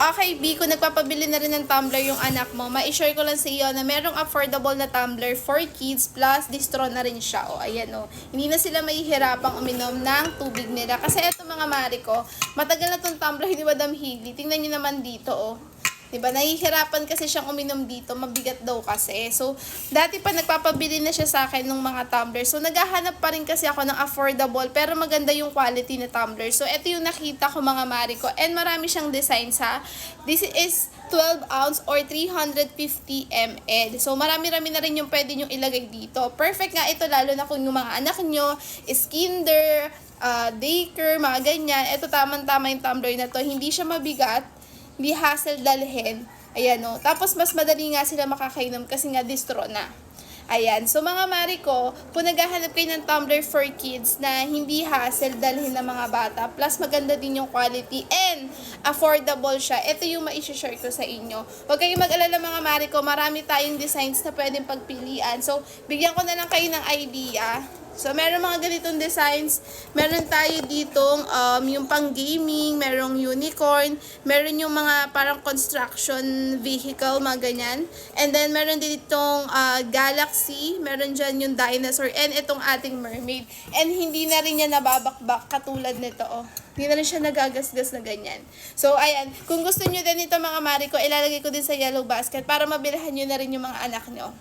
Okay, B, kung nagpapabili na rin ng tumbler yung anak mo, ma-share ko lang sa iyo na merong affordable na tumbler for kids plus distro na rin siya. O, ayan o. Hindi na sila mahihirapang uminom ng tubig nila. Kasi eto mga mari ko, matagal na tong tumbler ni Madam Hili. Tingnan nyo naman dito o. Diba, nahihirapan kasi siyang uminom dito, mabigat daw kasi. So, dati pa nagpapabili na siya sa akin ng mga tumbler. So, naghahanap pa rin kasi ako ng affordable, pero maganda yung quality na tumbler. So, ito yung nakita ko mga mari ko. And marami siyang designs ha. This is 12 ounce or 350 ml. So, marami-rami na rin yung pwede nyo ilagay dito. Perfect nga ito, lalo na kung yung mga anak nyo is kinder, daycare, mga ganyan. Ito tamang-tama yung tumbler na to. Hindi siya mabigat. Di hassle dalhin. Ayan o. Tapos mas madali nga sila makakainom kasi nga distro na. Ayan. So mga mari ko, kung naghahanap kayo ng tumbler for kids na hindi hassle dalhin ng mga bata, plus maganda din yung quality and affordable siya, ito yung ma-share ko sa inyo. Huwag kayong mag-alala mga mari ko, marami tayong designs na pwedeng pagpilian. So, bigyan ko na lang kayo ng idea. So, meron mga ganitong designs. Meron tayo ditong yung pang gaming, merong unicorn, meron yung mga parang construction vehicle, mga ganyan. And then, meron ditong galaxy, meron dyan yung dinosaur, and itong ating mermaid. And hindi na rin niya nababakbak katulad nito, oh. Hindi na rin siya nagagasgas na ganyan. So, ayan. Kung gusto nyo din ito mga mari ko, ilalagay ko din sa yellow basket para mabilhan nyo na rin yung mga anak nyo.